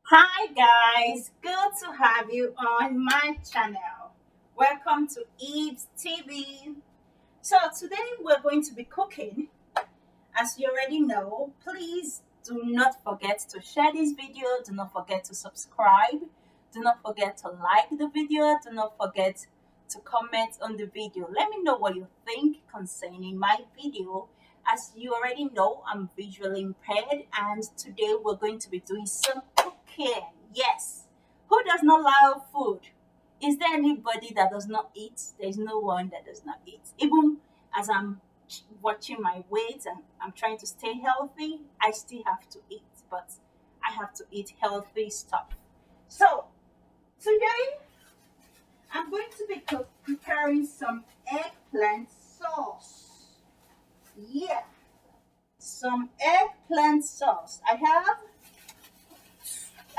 Hi guys, good to have you on my channel. Welcome to Eve's TV. So today we're going to be cooking. As you already know, please do not forget to share this video. Do not forget to subscribe. Do not forget to like the video. Do not forget to comment on the video. Let me know what you think concerning my video. As you already know, I'm visually impaired and today we're going to be doing some cooking. Yes. Who does not love food? Is there anybody that does not eat? There's no one that does not eat. Even as I'm watching my weight and I'm trying to stay healthy, I still have to eat, but I have to eat healthy stuff. So today I'm going to be preparing some eggplant sauce. Yeah, some eggplant sauce. I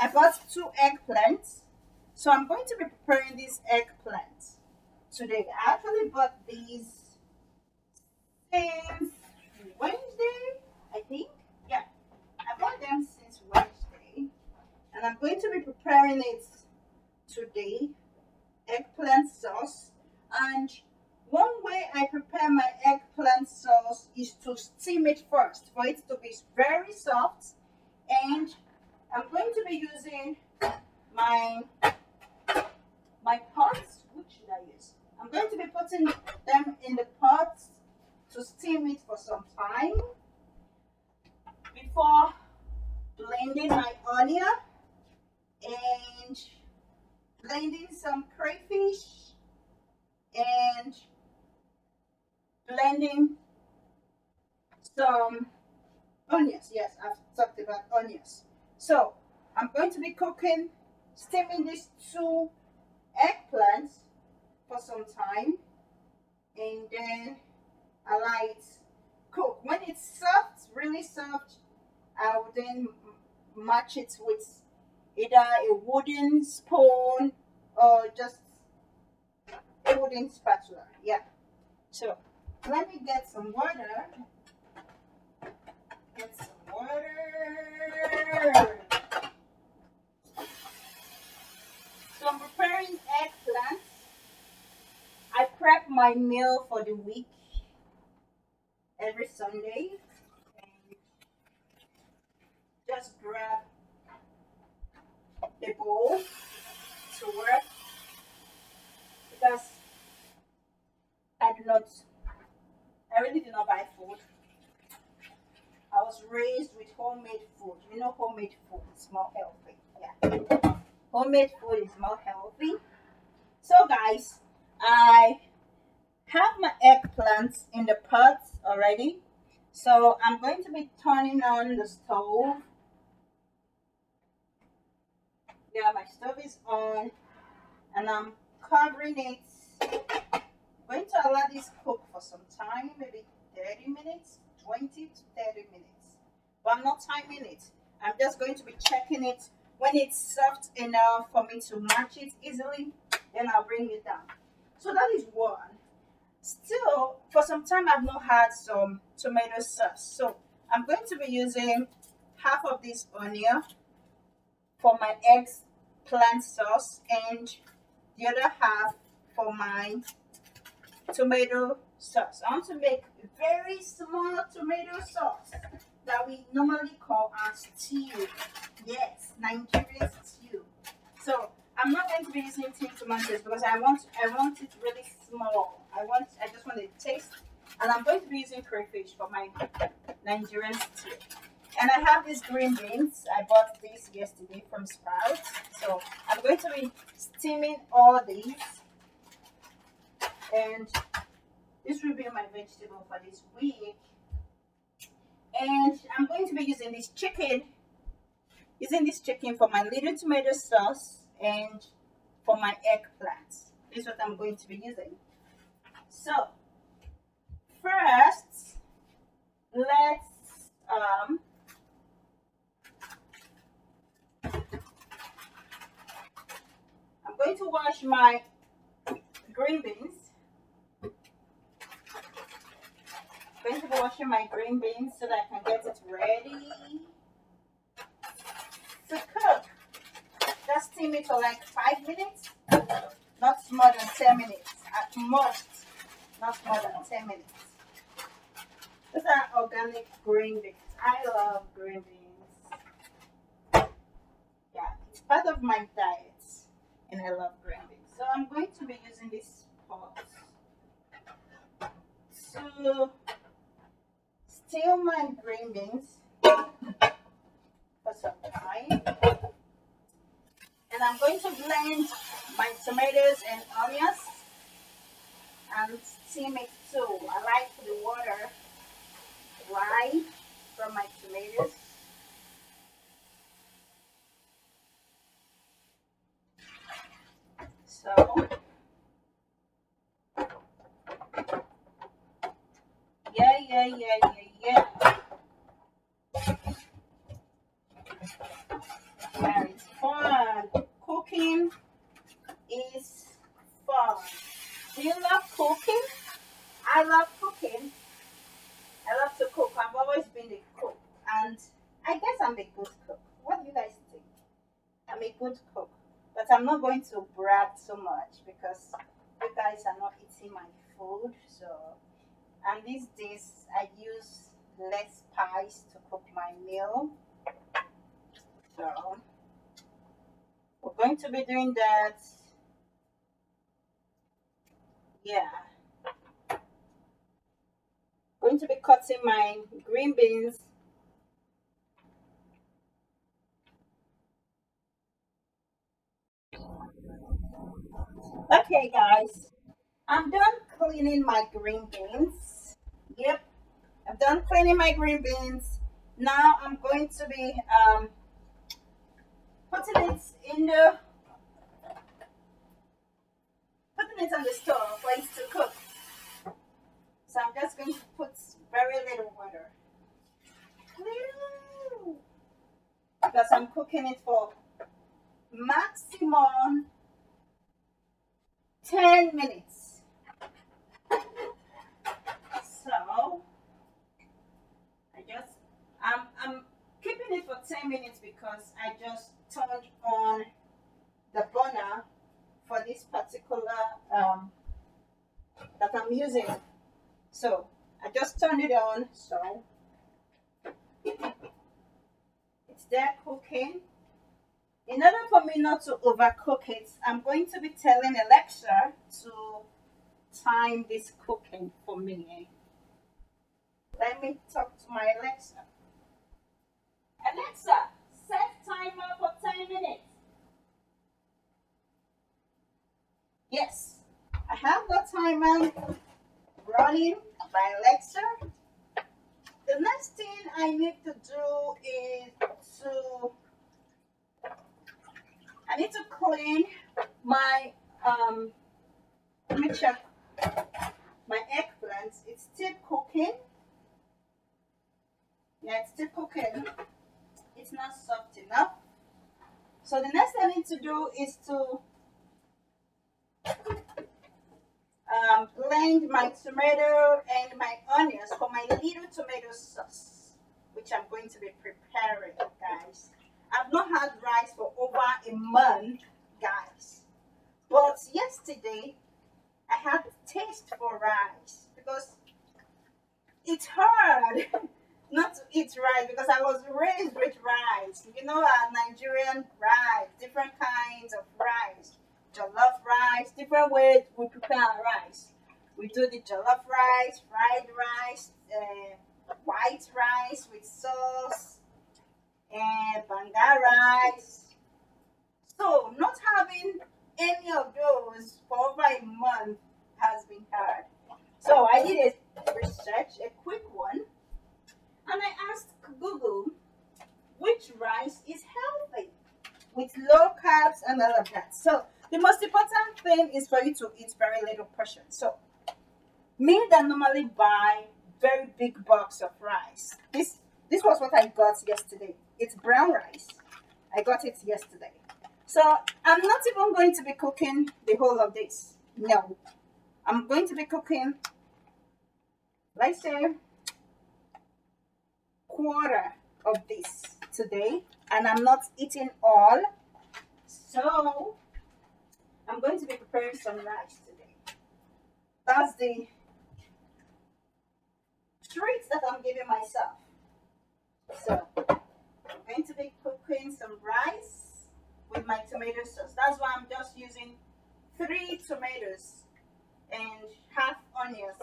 bought two eggplants, so I'm going to be preparing these eggplants today. I actually bought these since Wednesday, I think. Yeah, I bought them since Wednesday, and I'm going to be preparing it today. Eggplant sauce. And one way I prepare my eggplant sauce is to steam it first for it to be very soft. And I'm going to be using my pots. Which should I use? I'm going to be putting them in the pots to steam it for some time before blending my onion and blending some crayfish and blending some onions. Yes, I've talked about onions. So I'm going to be steaming these two eggplants for some time, and then allow it cook. When it's soft, really soft, I will then match it with either a wooden spoon or just a wooden spatula. Yeah. So let me get some water. Get some water. So I'm preparing eggplants. I prep my meal for the week every Sunday. And just grab a bowl to work because I really do not buy food. I was raised with homemade food. You know, homemade food is more healthy. Yeah, homemade food is more healthy. So, guys, I have my eggplants in the pot already. So, I'm going to be turning on the stove. Yeah, my stove is on, and I'm covering it. I'm going to allow this cook for some time, maybe 30 minutes, 20 to 30 minutes. But I'm not timing it. I'm just going to be checking it. When it's soft enough for me to match it easily, then I'll bring it down. So that is one. Still, for some time I've not had some tomato sauce. So I'm going to be using half of this onion for my eggs plant sauce and the other half for my tomato sauce. I want to make a very small tomato sauce that we normally call a stew. Yes, Nigerian stew. So I'm not going to be using tin tomatoes because I want it really small. I just want a taste, and I'm going to be using crayfish for my Nigerian stew. And I have these green beans. I bought these yesterday from Sprouts. So I'm going to be steaming all these, and this will be my vegetable for this week. And I'm going to be using this chicken for my little tomato sauce and for my eggplants. This is what I'm going to be using. So first, let's I'm going to wash my green beans. I'm going to be washing my green beans so that I can get it ready. it for like 5 minutes, not more than 10 minutes. At most, not more than 10 minutes. These are organic green beans. I love green beans. Yeah, it's part of my diet, and I love green beans. So I'm going to be using this pot to steal my green beans for some time. And I'm going to blend my tomatoes and onions and steam it too. I like the water dry from my tomatoes. So, yeah. Yeah, it's fun. Cooking is fun. Do you love cooking? I love cooking. I love to cook. I've always been a cook. And I guess I'm a good cook. What do you guys think? I'm a good cook. But I'm not going to brag so much because you guys are not eating my food. So, and these days I use less spice to cook my meal. So, we're going to be doing that. Yeah. Going to be cutting my green beans. Okay, guys. I'm done cleaning my green beans. Yep, I'm done cleaning my green beans. Now I'm going to be putting it in the putting it on the stove for it to cook. So I'm just going to put very little water. Little. Because I'm cooking it for maximum 10 minutes. So I'm keeping it for 10 minutes because I just turned on the burner for this particular that I'm using. So I just turned it on, so it's there cooking. In order for me not to overcook it, I'm going to be telling Alexa to time this cooking for me. Let me talk to my Alexa. Alexa, set timer for 10 minutes. Yes, I have the timer running by Alexa. The next thing I need to do is I need to clean my let me check my eggplant. It's still cooking. Yeah, it's still cooking. It's not soft enough. So the next thing I need to do is to blend my tomato and my onions for my little tomato sauce, which I'm going to be preparing, guys. I've not had rice for over a month, guys. But yesterday, I had a taste for rice because it's hard not to eat rice because I was raised with rice. You know, our Nigerian rice, different kinds of rice, jollof rice, different ways we prepare our rice. We do the jollof rice, fried rice, white rice with sauce, and banga rice. So, not having any of those for over a month has been hard. So, I did a research, a quick one, and I asked Google which rice is healthy with low carbs and all of that. So, the most important thing is for you to eat very little portions. So, me that normally buy very big box of rice. This was what I got yesterday. It's brown rice. I got it yesterday. So I'm not even going to be cooking the whole of this. No. I'm going to be cooking, let's say, quarter of this today. And I'm not eating all. So I'm going to be preparing some rice today. That's the treats that I'm giving myself. So I'm going to be cooking some rice with my tomato sauce. That's why I'm just using 3 tomatoes and half onions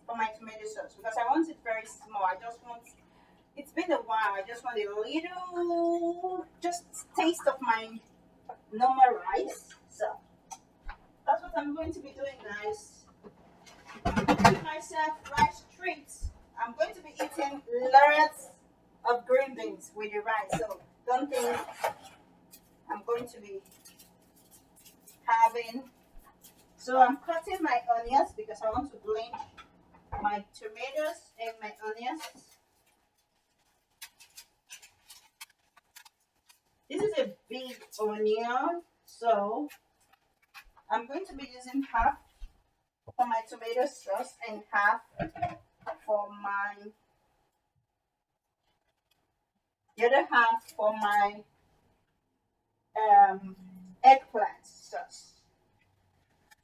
for my tomato sauce because I want it very small. I just want, it's been a while, I just want a little just taste of my normal rice. So that's what I'm going to be doing, guys. Give myself rice treats. I'm going to be eating lots of green beans with the rice, so don't think I'm going to be having. So I'm cutting my onions because I want to blend my tomatoes and my onions. This is a big onion, so I'm going to be using half for my tomato sauce and half for my, the other half for my eggplant sauce.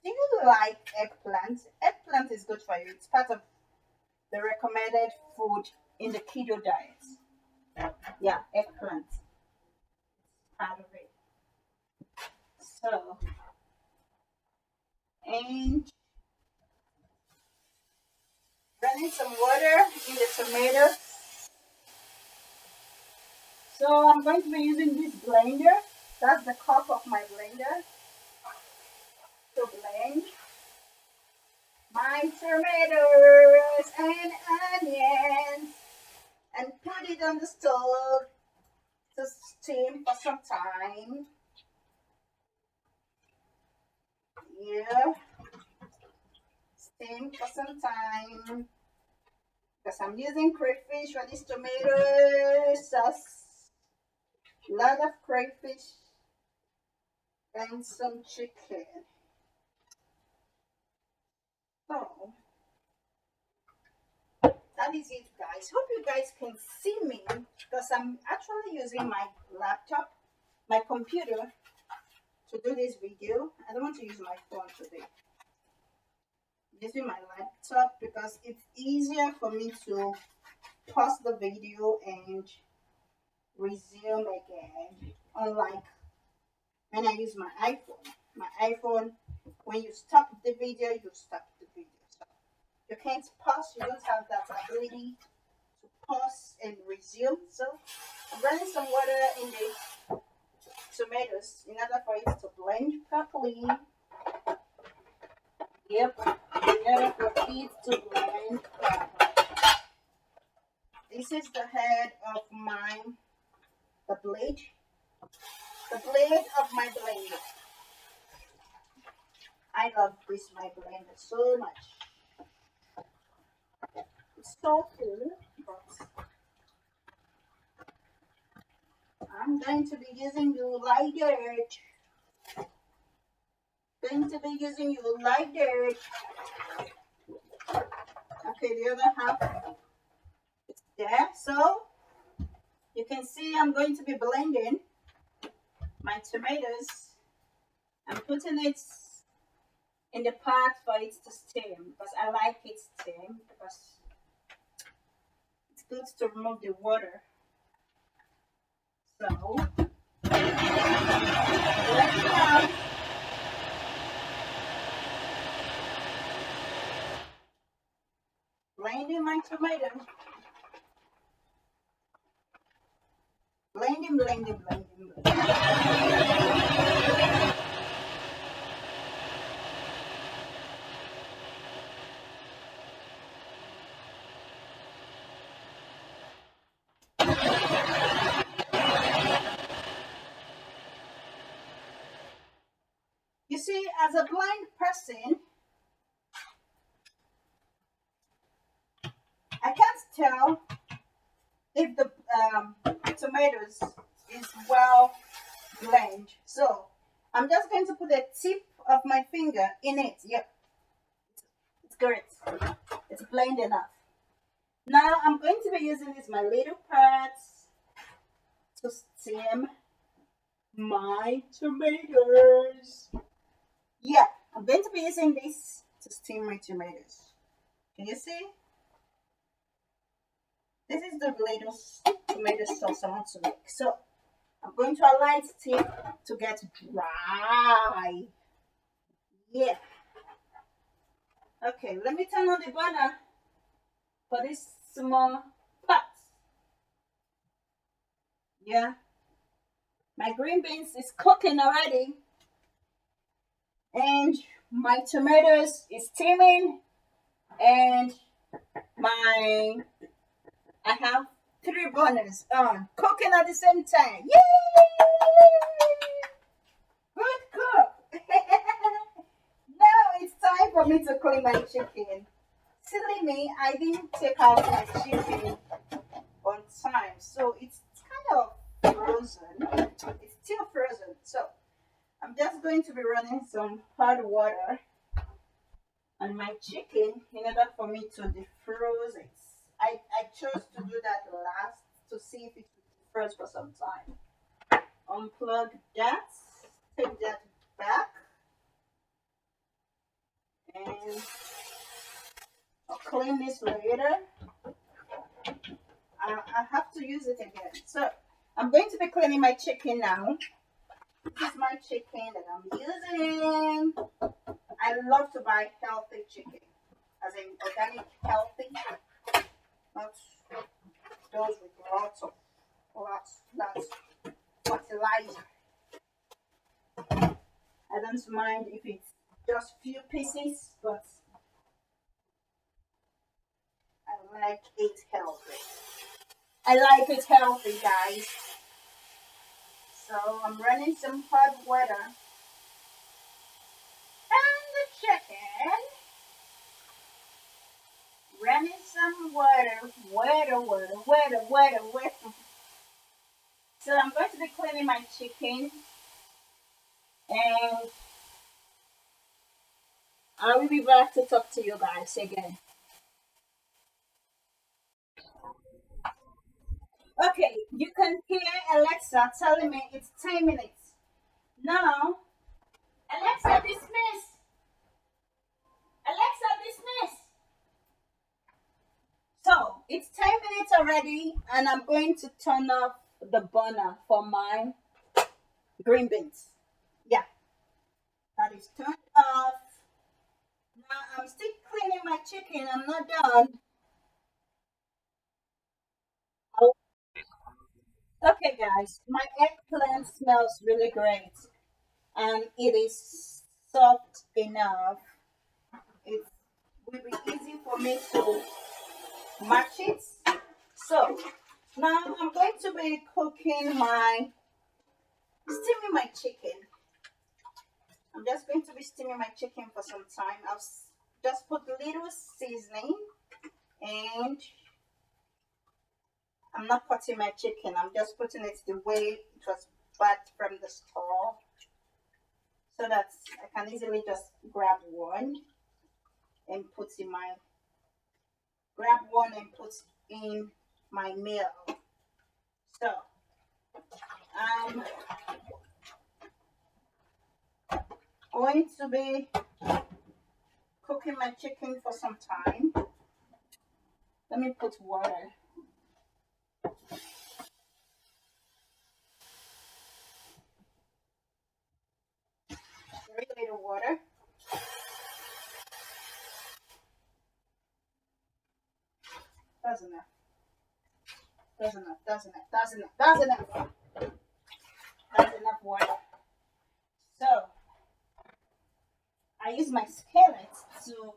Do you like eggplant? Eggplant is good for you. It's part of the recommended food in the keto diet. Yeah, eggplant. Part of it. So, and running some water in the tomato. So I'm going to be using this blender. That's the cup of my blender to blend my tomatoes and onions and put it on the stove to steam for some time. Yeah, steam for some time because I'm using crayfish for this tomato sauce. A lot of crayfish and some chicken. So that is it, guys. Hope you guys can see me because I'm actually using my laptop, my computer to do this video. I don't want to use my phone today. I'm using my laptop because it's easier for me to pause the video and resume again. Unlike when I use my iPhone. My iPhone, when you stop the video, you stop the video. So you can't pause, you don't have that ability to pause and resume. So I'm running some water in the tomatoes in order for it to blend properly. Yep, in order for it to blend properly. This is the head of the blade of my blender. I love this my blender so much. It's so cool, but I'm going to be using you like that. Going to be using you like that. Okay, the other half is there. So you can see I'm going to be blending my tomatoes. I'm putting it in the pot for it to steam because I like it steam because it's good to remove the water. So let's go. Blending my tomato. Blending, blending, blending, blending. You see, as a blind person, I can't tell if the tomatoes is well blended. So I'm just going to put the tip of my finger in it. Yep, it's great. It's blended enough. Now I'm going to be using this my little pots to steam my tomatoes. Yeah, I'm going to be using this to steam my tomatoes. Can you see? This is the latest tomato sauce I want to make. So I'm going to allow it to get dry. Yeah. Okay, let me turn on the burner for this small pot. Yeah. My green beans is cooking already. And my tomatoes is steaming. And I have 3 burners on cooking at the same time. Yay! Good cook. Now it's time for me to clean my chicken. Silly me, I didn't take out my chicken on time, so it's kind of frozen. It's still frozen, so I'm just going to be running some hot water on my chicken in order for me to defroze it. I chose to do that last to see if it would defroze for some time. Unplug that, take that back, and I'll clean this later. I have to use it again. So I'm going to be cleaning my chicken now. This is my chicken that I'm using. I love to buy healthy chicken, as in organic healthy, not those with lots fertilizer. I don't mind if it's just few pieces, but I like it healthy. I like it healthy, guys. So I'm running some hot water and the chicken. Running some water. So I'm going to be cleaning my chicken, and I will be back to talk to you guys again. Okay, you can hear Alexa telling me it's 10 minutes. Now, Alexa, dismiss. Alexa, dismiss. So, it's 10 minutes already, and I'm going to turn off the burner for my green beans. Yeah, that is turned off. Now, I'm still cleaning my chicken. I'm not done. Oh, okay, guys, my eggplant smells really great, and it is soft enough. It will be easy for me to match it. So now I'm going to be steaming my chicken. I'm just going to be steaming my chicken for some time. I've just put a little seasoning, and I'm not cutting my chicken. I'm just putting it the way it was bought from the store, so that I can easily just grab one and put in my meal. So I'm going to be cooking my chicken for some time. Let me put water. 3 little water. That's enough. That's enough. That's enough. That's enough. That's enough. That's enough water. So I use my skillet to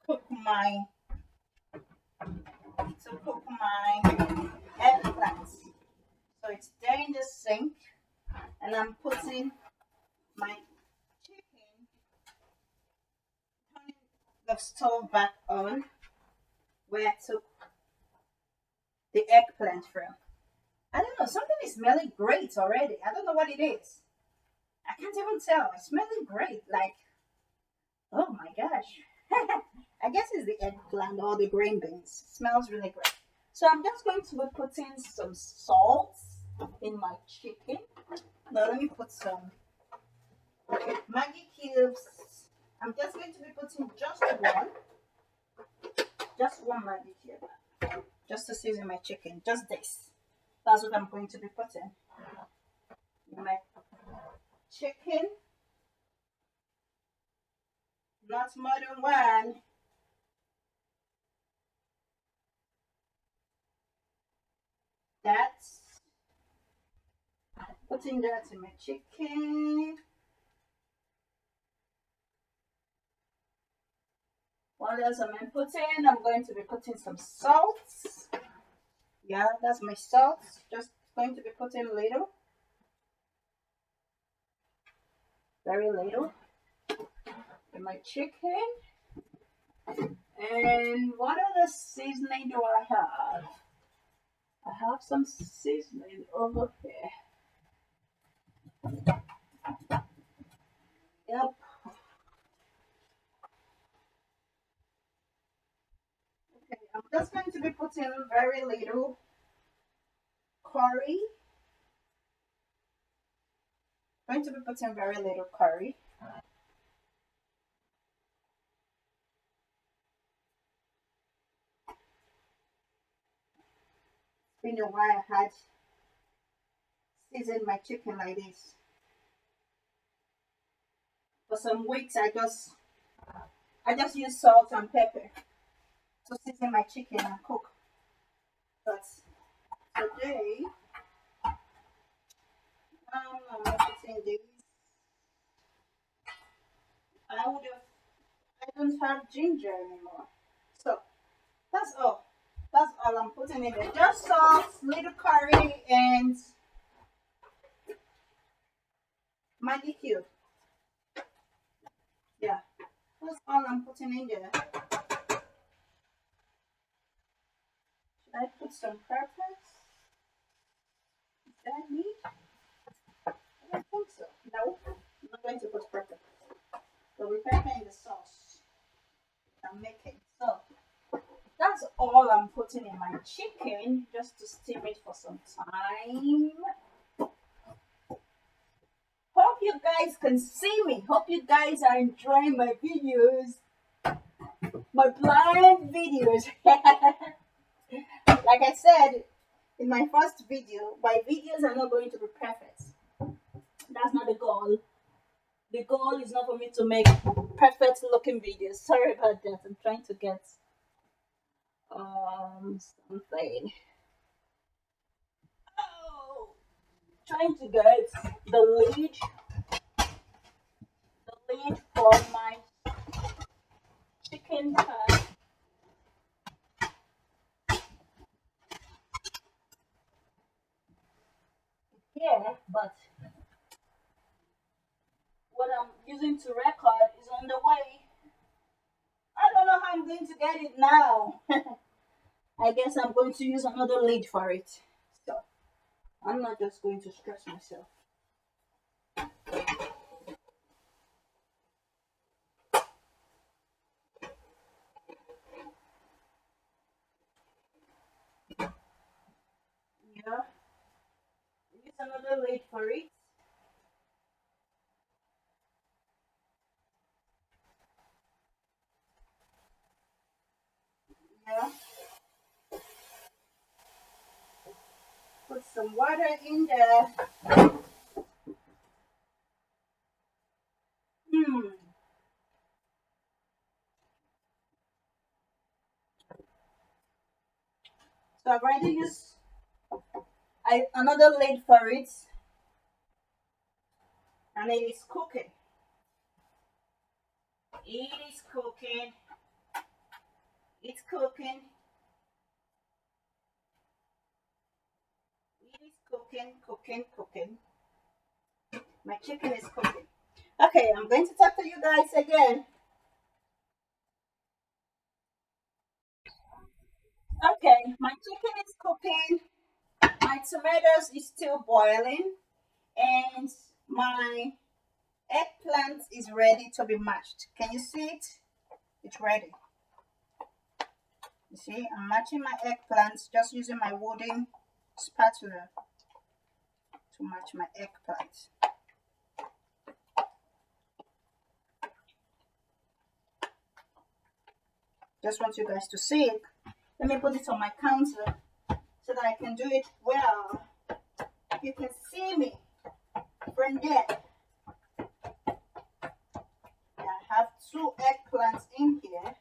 cook my eggplants. So it's there in the sink, and I'm putting my chicken, turning the stove back on where I took the eggplant from. I don't know, something is smelling great already. I don't know what it is. I can't even tell. It's smelling great. Like, oh my gosh. I guess it's the eggplant or the green beans. It smells really great. So I'm just going to be putting some salt in my chicken. Now let me put some Maggi cubes. I'm just going to be putting just one Maggi cube, just to season my chicken. Just this. That's what I'm going to be putting in my chicken. Not more than one. That's putting that in my chicken. What else am I putting? I'm going to be putting some salt. Yeah, that's my salt. Just going to be putting a little. Very little. In my chicken. And what other seasoning do I have? I have some seasoning over here. Yep. Okay, I'm just going to be putting very little curry. Going to be putting very little curry. It's been a while I had seasoned my chicken like this. For some weeks I just use salt and pepper to season my chicken and cook. But today I'm putting this. I don't have ginger anymore. So that's all. That's all I'm putting in there. Just salt, little curry, and Maggi cube. Yeah, that's all I'm putting in there. Should I put some peppers? Is that neat? I don't think so. No, I'm not going to put pepper. So we pepper in the sauce I'm making. So that's all I'm putting in my chicken, just to steam it for some time. Hope you guys can see me. Hope you guys are enjoying my videos. My blind videos. Like I said in my first video, my videos are not going to be perfect. That's not the goal. The goal is not for me to make perfect looking videos. Sorry about that. I'm trying to get something. Oh, trying to get the lid for my chicken pan. Here, but what I'm using to record is on the way. I don't know how I'm going to get it now. I guess I'm going to use another lid for it. So I'm not just going to stress myself. Yeah. Use another lid for it. Yeah. Put some water in there. Hmm. So I've already used another lid for it, and it is cooking. It is cooking. It's cooking. It is cooking. My chicken is cooking. Okay, I'm going to talk to you guys again. Okay, my chicken is cooking. My tomatoes is still boiling, and my eggplant is ready to be mashed. Can you see it? It's ready. You see, I'm matching my eggplants just using my wooden spatula. to match my eggplant. Just want you guys to see it. Let me put it on my counter so that I can do it well. You can see me from there. I have 2 eggplants in here.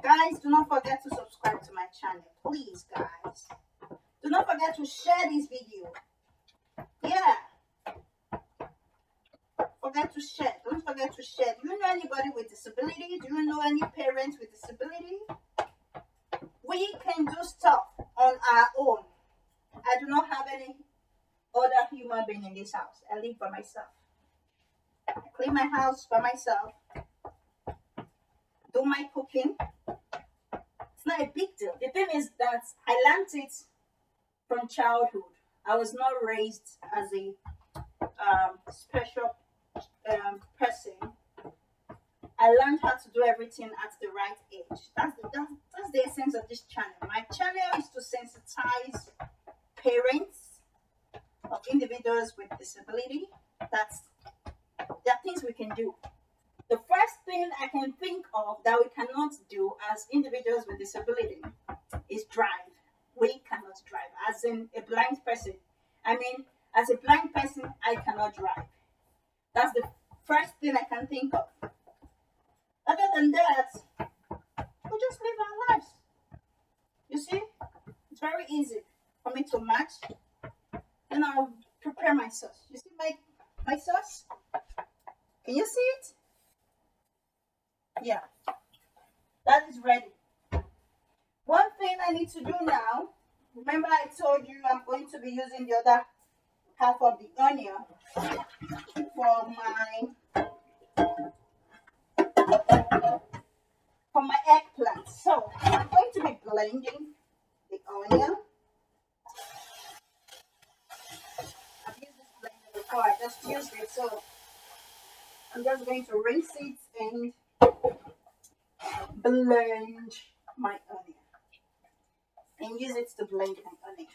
Guys, do not forget to subscribe to my channel. Please, guys. Do not forget to share this video. Yeah. Forget to share. Don't forget to share. Do you know anybody with disability? Do you know any parents with disability? We can do stuff on our own. I do not have any other human being in this house. I live by myself. I clean my house by myself. Do my cooking. It's not a big deal. The thing is that I learned it from childhood. I was not raised as a special person. I learned how to do everything at the right age. That's the essence of this channel. My channel is to sensitize parents of individuals with disability. There are things we can do. The first thing I can think of that we cannot do as individuals with disability is drive. We cannot drive. As in a blind person. I mean, as a blind person, I cannot drive. That's the first thing I can think of. Other than that, we just live our lives. You see? It's very easy for me to match. Then I'll prepare my sauce. You see my sauce? Can you see it? Yeah. That is ready. One thing I need to do now, remember I told you I'm going to be using the other half of the onion for my eggplant. So I'm going to be blending the onion. I've used this blender before, I just used it, so I'm just going to rinse it and blend my onion and use it to blend my onion.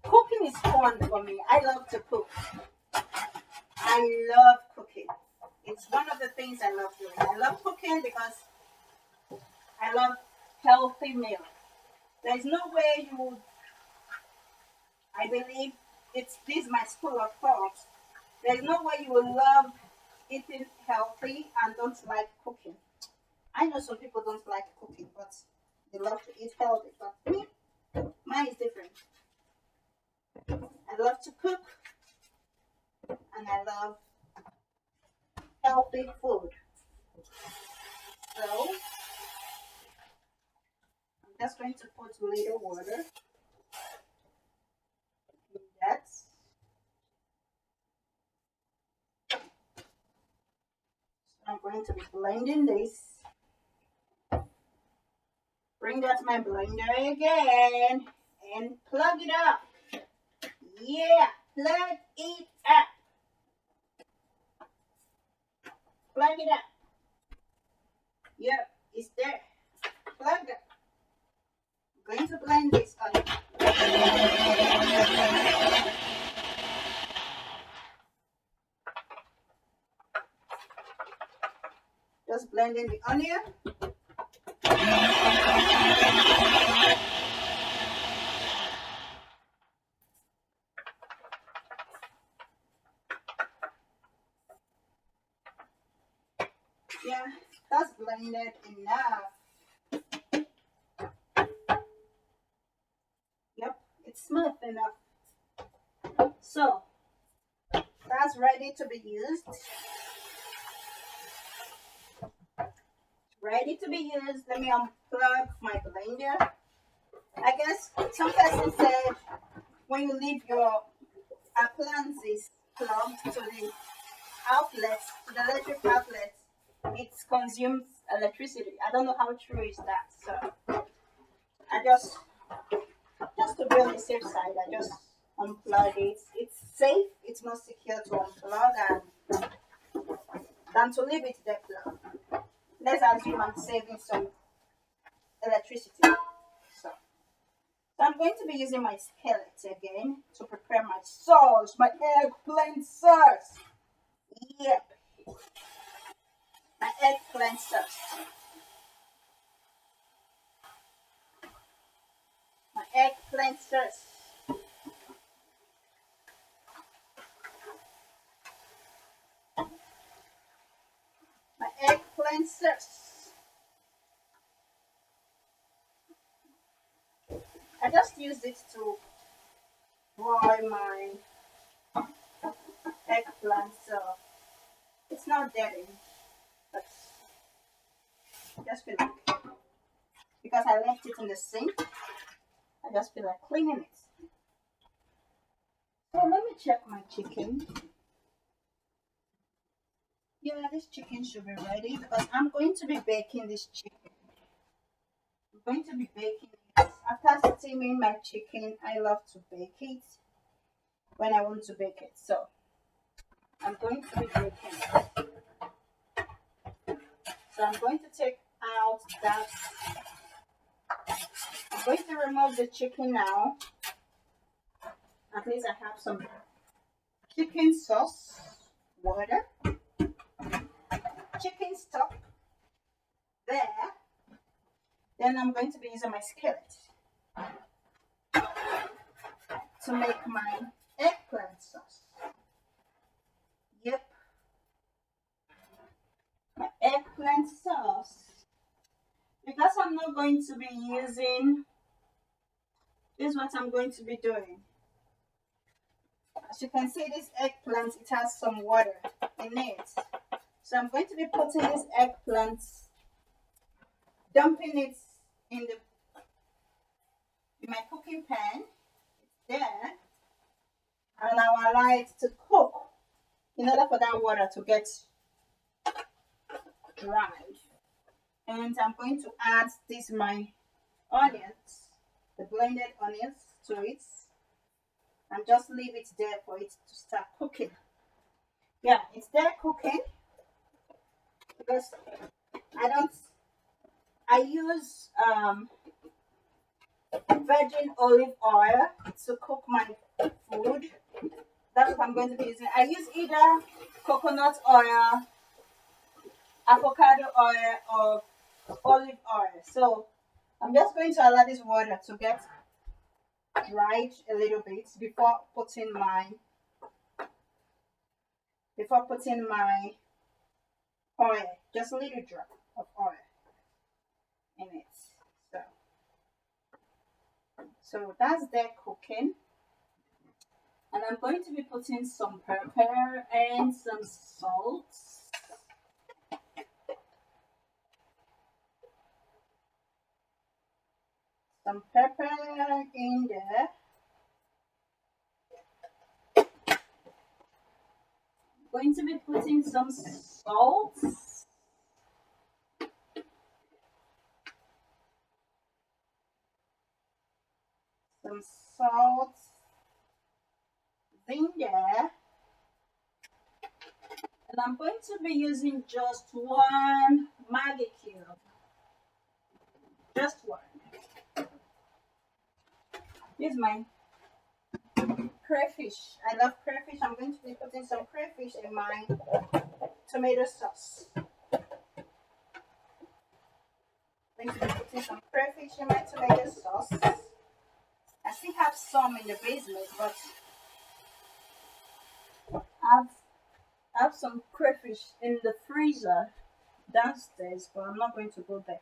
Cooking is fun for me. I love to cook. I love cooking. It's one of the things I love doing. I love cooking because I love healthy meals. There's no way you would, I believe this is my school of thought. There's no way you will love eating healthy and don't like cooking. I know some people don't like cooking, but they love to eat healthy. But me, mine is different. I love to cook and I love healthy food. So I'm just going to put a little water in that. So I'm going to be blending this. Bring that to my blender again and plug it up. Yeah, plug it up. Plug it up. Yep, it's there. Plug it. I'm going to blend this onion. Just blending the onion. Yeah, that's blended enough. Yep, it's smooth enough. So, that's ready to be used. Ready to be used. Let me unplug my blender. I guess some person said when you leave your appliances plugged to the outlets, to the electric outlets, it consumes electricity. I don't know how true is that. So I just to be on the safe side, I just unplug it. It's safe. It's more secure to unplug than to leave it there plugged. Let's assume I'm saving some electricity. So I'm going to be using my skillet again to prepare my sauce, my eggplant sauce. Yep, my eggplant sauce. My eggplant sauce. My eggplant sauce. I just used it to broil my eggplant, so it's not dirty, but just feel like because I left it in the sink, I just feel like cleaning it. So let me check my chicken. Yeah, this chicken should be ready because I'm going to be baking this chicken. I'm going to be baking it. After steaming my chicken, I love to bake it when I want to bake it. So I'm going to be baking it. So I'm going to take out that. I'm going to remove the chicken now. At least I have some chicken sauce, water, chicken stock there. Then I'm going to be using my skillet to make my eggplant sauce. Yep, my eggplant sauce. Because I'm not going to be using, this is what I'm going to be doing. As you can see, this eggplant, it has some water in it. So I'm going to be putting this eggplant, dumping it in my cooking pan. It's there. And I'll allow it to cook in order for that water to get dry. And I'm going to add my onions, the blended onions to it. And just leave it there for it to start cooking. Yeah, it's there cooking because I use virgin olive oil to cook my food. That's what I'm going to be using. I use either coconut oil, avocado oil, or olive oil. So I'm just going to allow this water to get dried a little bit before putting my oil, just a little drop of oil in it. So that's there cooking, and I'm going to be putting some pepper and some salt. Some pepper in there. I'm going to be putting some salt. Some salt in there. And I'm going to be using just one Maggi cube. Just one. This is my crayfish. I love crayfish. I'm going to be putting some crayfish in my tomato sauce. I'm going to be putting some crayfish in my tomato sauce. I still have some in the basement, but I have some crayfish in the freezer downstairs, but I'm not going to go there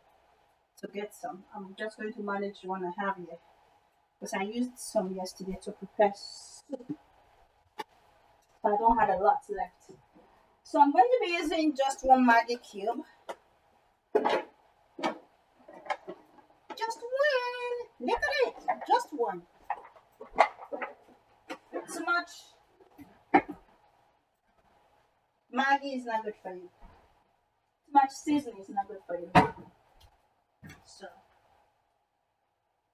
to get some. I'm just going to manage the one I have here because I used some yesterday to prepare soup, but I don't have a lot left. So I'm going to be using just one Maggi cube. Just one. Look at it. Just one. Too much Maggi is not good for you. Too much seasoning is not good for you. So,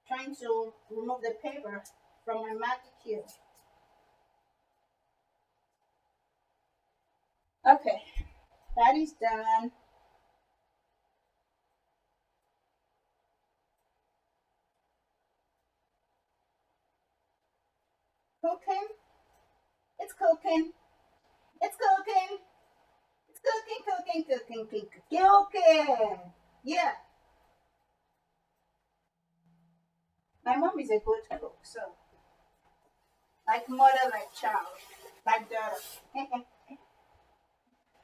trying to remove the paper from my Maggi cube. Okay, that is done. cooking. It's cooking. It's cooking. It's cooking, cooking, cooking, cooking, cooking. Yeah, my mom is a good cook, so like mother, like child, like daughter.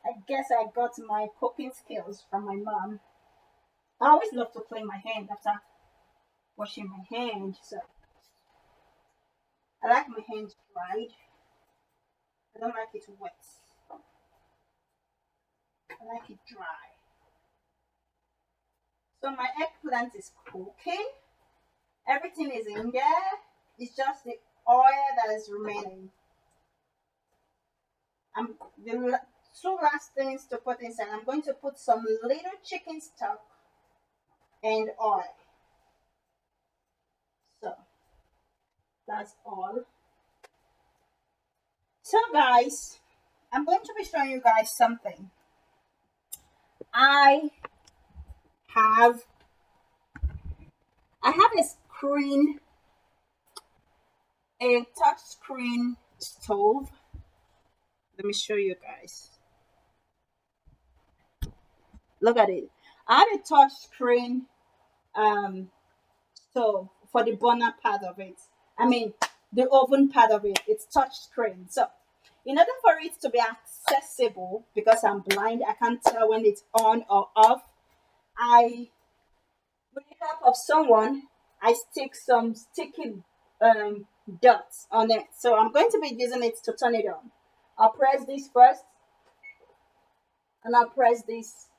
I guess I got my cooking skills from my mom. I always love to clean my hand after washing my hand, so I like my hands dried. I don't like it wet. I like it dry. So my eggplant is cooking. Everything is in there. It's just the oil that is remaining. The two last things to put inside. I'm going to put some little chicken stock and oil. So that's all. So guys, I'm going to be showing you guys something. I have I have a touch screen stove. Let me show you guys. Look at it. I have a touch screen stove for the burner part of it. I mean the oven part of it. It's touch screen. So in order for it to be accessible, because I'm blind, I can't tell when it's on or off. I With the help of someone, I stick some sticky dots on it. So I'm going to be using it to turn it on. I'll press this first, and I'll press this.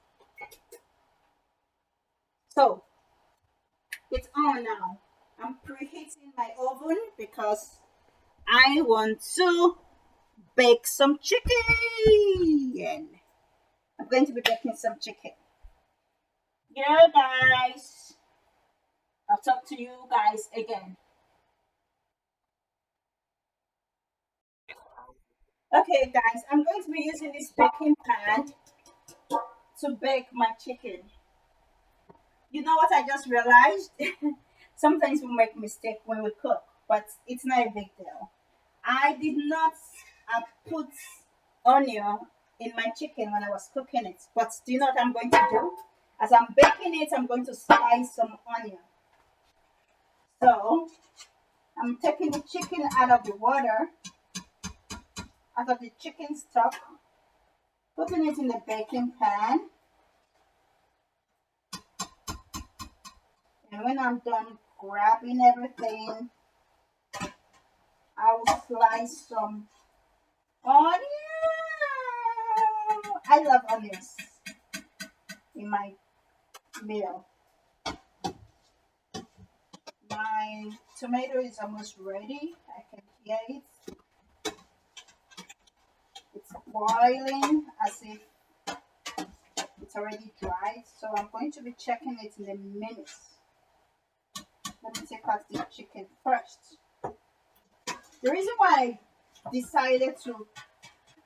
So it's on now. I'm preheating my oven because I want to bake some chicken. I'm going to be baking some chicken. Yeah, guys. I'll talk to you guys again. Okay, guys, I'm going to be using this baking pan to bake my chicken. You know what I just realized? Sometimes we make mistake when we cook, but it's not a big deal. I did not put onion in my chicken when I was cooking it, but do you know what I'm going to do? As I'm baking it, I'm going to slice some onion. So I'm taking the chicken out of the water, out of the chicken stock, putting it in the baking pan. And when I'm done grabbing everything, I will slice some onion. I love onions in my meal. My tomato is almost ready. I can hear it. It's boiling as if it's already dried. So I'm going to be checking it in a minute. Let me take out the chicken first. The reason why I decided to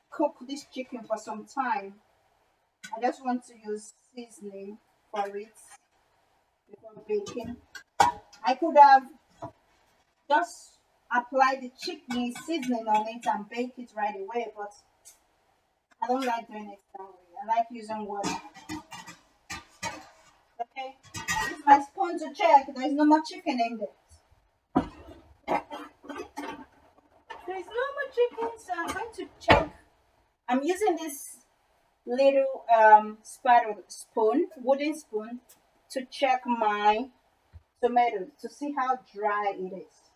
cook this chicken for some time, I just want to use seasoning for it before baking. I could have just applied the chicken seasoning on it and bake it right away, but I don't like doing it that way. I like using water. Okay, use my spoon to check. There's no more chicken in there. There's no more chicken, so I'm going to check. I'm using this little wooden spoon, to check my tomatoes to see how dry it is.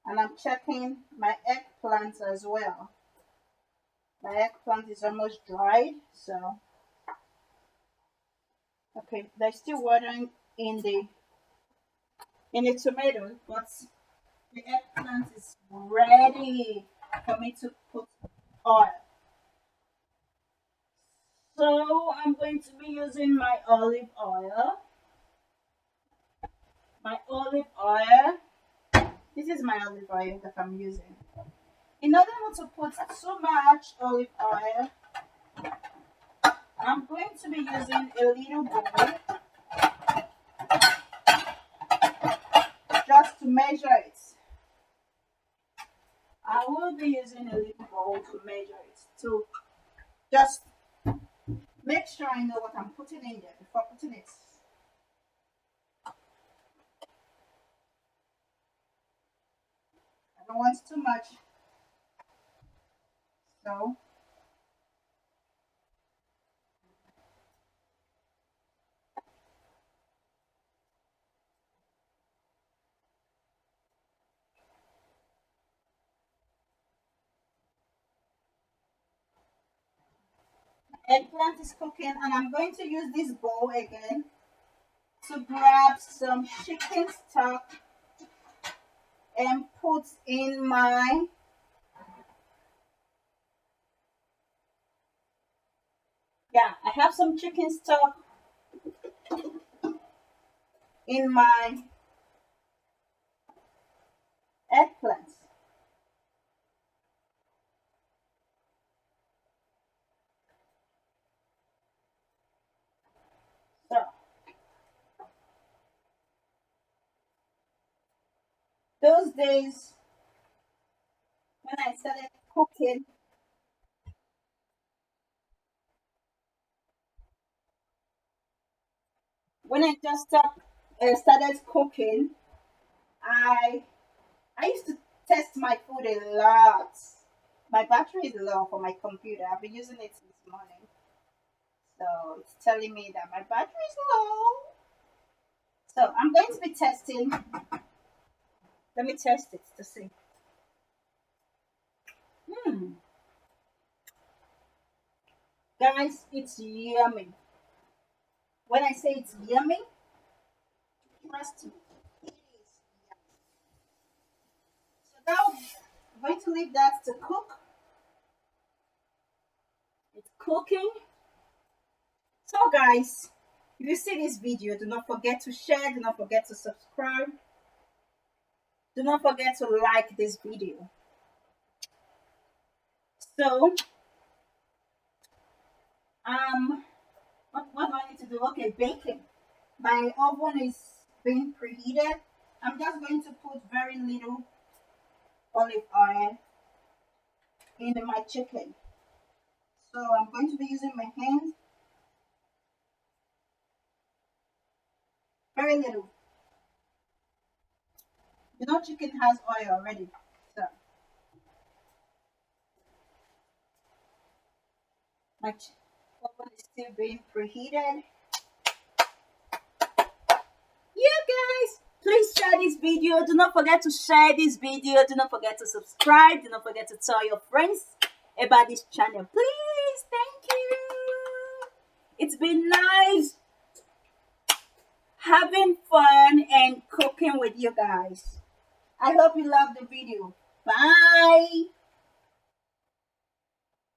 And I'm checking my eggplant as well. My eggplant is almost dried, so okay, there's still water in the tomato, but the eggplant is ready for me to put oil. So I'm going to be using my olive oil. My olive oil. This is my olive oil that I'm using. In order not to put too much olive oil, I'm going to be using a little bowl measure it. I will be using a little bowl to measure it to just make sure I know what I'm putting in there before putting it. I don't want too much. So eggplant is cooking, and I'm going to use this bowl again to grab some chicken stock and put in my I have some chicken stock in my eggplant. So those days when I started cooking, when I just started cooking, I I used to test my food a lot. My battery is low for my computer. I've been using it this morning, so it's telling me that my battery is low. So I'm going to be testing. Let me test it to see. Hmm. Guys, it's yummy. When I say it's yummy, trust me, it is yummy. So now I'm going to leave that to cook. It's cooking. So guys, if you see this video, do not forget to share, do not forget to subscribe, do not forget to like this video. So what do I need to do? Okay, baking. My oven is being preheated. I'm just going to put very little olive oil in my chicken. So I'm going to be using my hands, very little. You know, chicken has oil already. So my oven is still being preheated. Yeah, guys, please share this video. Do not forget to share this video. Do not forget to subscribe. Do not forget to tell your friends about this channel. Please, thank you. It's been nice having fun and cooking with you guys. I hope you loved the video. Bye.